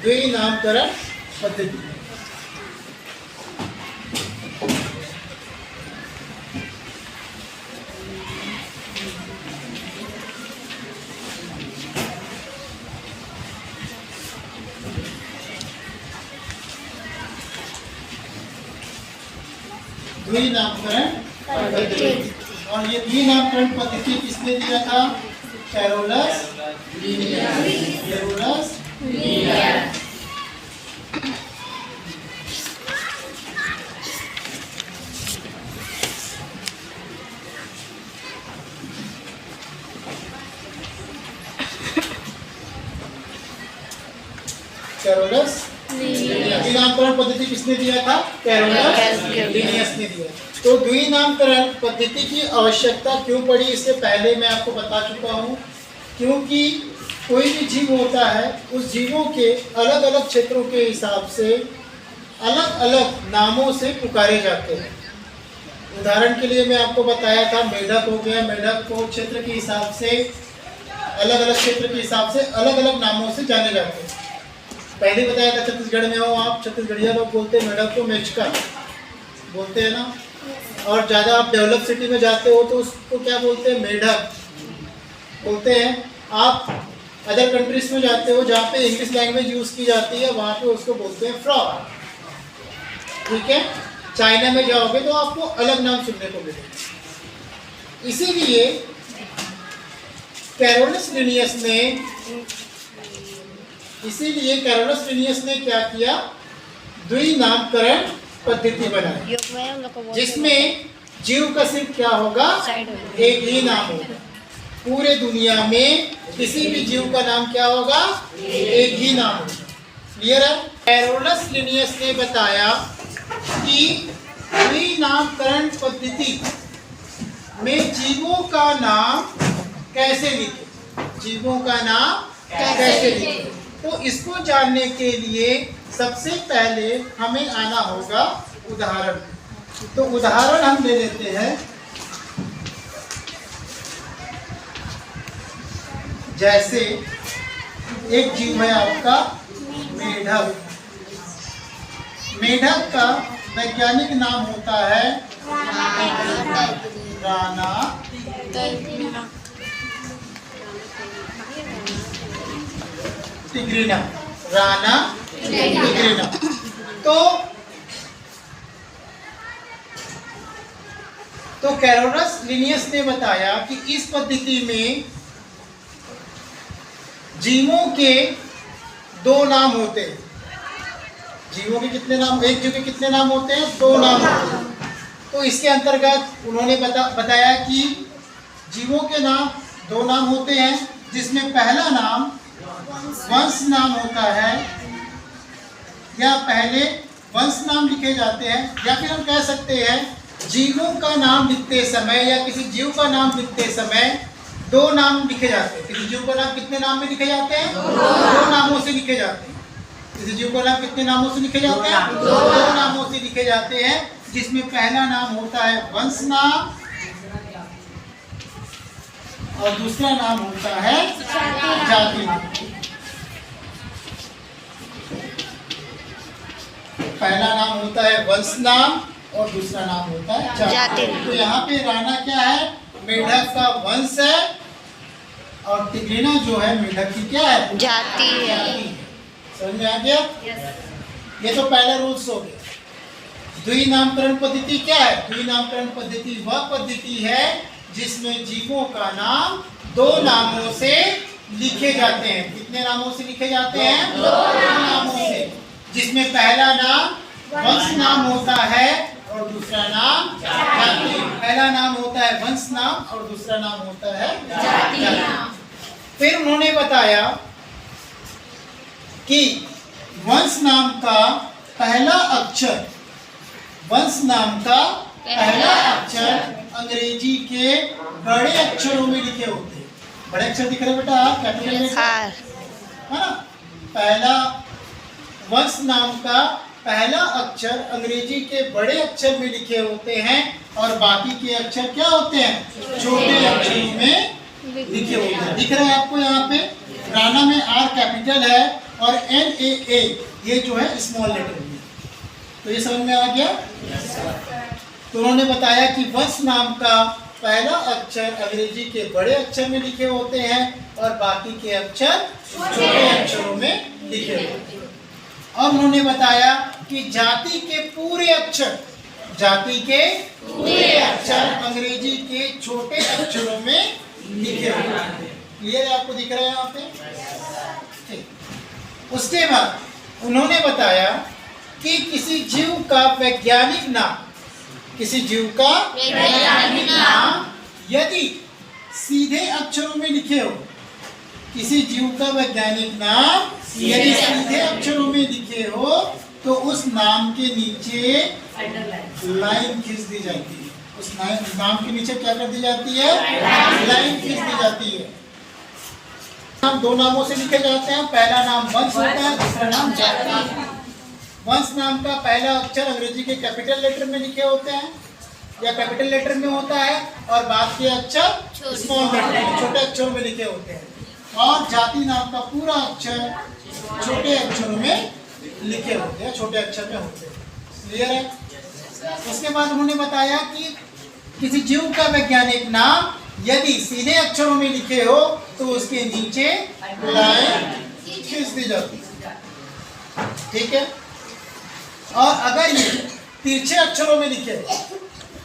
द्विनामकरण पद्धति। द्विनामकरण पद्धति। और ये द्विनामकरण पद्धति किसने दिया था? Carolus Linnaeus. कैरोलस द्विनामकरण पद्धति किसने दिया था? कैरोलस लिनियस ने दिया। तो द्विनामकरण पद्धति की आवश्यकता क्यों पड़ी, इससे पहले मैं आपको बता चुका हूँ। क्योंकि कोई भी जीव होता है, उस जीवों के अलग अलग क्षेत्रों के हिसाब से अलग अलग नामों से पुकारे जाते हैं। उदाहरण के लिए मैं आपको बताया था, मेढक हो गया, मेढक को क्षेत्र के हिसाब से अलग अलग क्षेत्र के हिसाब से अलग अलग नामों से जाने जाते हैं। पहले बताया था, छत्तीसगढ़ में हो आप, छत्तीसगढ़िया लोग बोलते हैं मेढक को मेचका बोलते हैं ना। और ज़्यादा आप डेवलप सिटी में जाते हो तो उसको क्या बोलते हैं? मेढक बोलते हैं। आप अदर कंट्रीज में जाते हो जहाँ पे इंग्लिश लैंग्वेज यूज़ की जाती है, वहाँ पे उसको बोलते हैं फ्रॉग। ठीक है। चाइना में जाओगे तो आपको अलग नाम सुनने को मिलेगा। इसीलिए कैरोलस लिनियस ने क्या किया? द्विनामकरण पद्धति बनाई, जिसमें जीव का सिर्फ क्या होगा? एक ही नाम होगा। पूरे दुनिया में किसी भी जीव का नाम क्या होगा? एक ही नाम होगा। क्लियर है? कैरोलस लिनियस ने बताया कि द्विनामकरण पद्धति में जीवों का नाम कैसे लिखे, जीवों का नाम कैसे लिखे। तो इसको जानने के लिए सबसे पहले हमें आना होगा उदाहरण। तो उदाहरण हम ले लेते हैं। जैसे एक जीव है आपका मेढक। मेढक का वैज्ञानिक नाम होता है राना टिग्रिना। राना टिग्रिना। तो कैरोलस लिनियस ने बताया कि इस पद्धति में जीवों के दो नाम होते हैं। जीवों के कितने नाम? एक जीव के कितने नाम होते हैं? दो नाम होते हैं। तो इसके अंतर्गत उन्होंने बताया कि जीवों के नाम दो नाम होते हैं, जिसमें पहला नाम वंश नाम होता है, या पहले वंश नाम लिखे जाते हैं, या फिर हम कह सकते हैं जीवों का नाम लिखते समय या किसी जीव का नाम लिखते समय दो नाम लिखे जाते हैं। किसी जीव का नाम कितने नाम में लिखे जाते हैं? दो नामों से लिखे जाते हैं। किसी जीव का नाम कितने नामों से लिखे जाते हैं? दो नामों से लिखे जाते हैं, जिसमें पहला नाम होता है वंश नाम और दूसरा नाम होता है जाति नाम। पहला नाम होता है वंश नाम और दूसरा नाम होता है जाति। तो यहाँ पे राना क्या है? मेढक का वंश है, और टिग्रिना जो है मेढक की क्या है? जाति है। समझ में आ गया? ये तो पहला रूल्स हो गया। द्विनामकरण पद्धति क्या है? द्विनामकरण पद्धति वह पद्धति है जिसमें जीवों का नाम दो नामों से लिखे जाते हैं। कितने नामों से लिखे जाते हैं? दो नामों से, जिसमें पहला नाम वंश नाम होता है और दूसरा नाम जाति। पहला नाम होता है वंश नाम और दूसरा नाम होता है जाति नाम। फिर उन्होंने बताया कि वंश नाम का पहला अक्षर, वंश नाम का पहला अक्षर अंग्रेजी के बड़े अक्षरों में लिखे होते हैं। बड़े अक्षर दिख रहे बेटा? कैपिटल लेटर है ना? पहला वंश नाम का पहला अक्षर अंग्रेजी के बड़े अक्षर में लिखे होते हैं, और बाकी के अक्षर क्या होते हैं? छोटे अक्षरों में लिखे होते हैं। दिख रहा है आपको यहाँ पे? राना में आर कैपिटल है और NAA ये जो है स्मॉल लेटर में। तो ये समझ में आ गया। तो उन्होंने बताया कि वंश नाम का पहला अक्षर अंग्रेजी के बड़े अक्षर में लिखे होते हैं और बाकी के अक्षर छोटे अक्षरों में लिखे होते हैं। और उन्होंने बताया कि जाति के पूरे अक्षर अंग्रेजी के छोटे अक्षरों में लिखे होते हैं। क्लियर है, आपको दिख रहा है यहाँ पे? ठीक। उसके बाद उन्होंने बताया कि किसी जीव का वैज्ञानिक नाम यदि सीधे अक्षरों में लिखे हो, किसी जीव का वैज्ञानिक नाम यदि सीधे अक्षरों में लिखे हो तो उस नाम के नीचे लाइन खींच दी जाती है। उस नाम के नीचे क्या कर दी जाती है? लाइन खींच दी जाती है। नाम दो नामों से लिखे जाते हैं। पहला नाम वंश होता है, दूसरा नाम जाति। वंश नाम का पहला अक्षर अंग्रेजी के कैपिटल लेटर में लिखे होते हैं या कैपिटल लेटर में होता है और बाद के अक्षर स्मॉल लेटर में, छोटे अक्षरों में लिखे होते हैं। और जाति नाम का पूरा अक्षर छोटे अक्षरों में लिखे होते हैं, छोटे अक्षर में होते हैं। क्लियर है? उसके बाद उन्होंने बताया कि किसी जीव का वैज्ञानिक नाम यदि सीधे अक्षरों में लिखे हो तो उसके नीचे लाइन खींच दी जाती है। ठीक है? और अगर ये तिरछे अक्षरों में लिखे,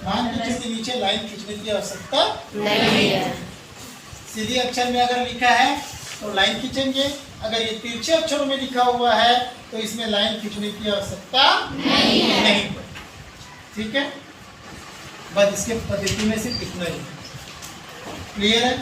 मान लीजिए इसके नीचे लाइन खींचने की आवश्यकता नहीं है। सीधे अक्षर में अगर लिखा है तो लाइन खींचेंगे, अगर ये तिरछे अक्षरों में लिखा हुआ है तो इसमें लाइन खींचने की आवश्यकता नहीं। ठीक है? बस इसके पद्धति में सिर्फ इतना ही। क्लियर है?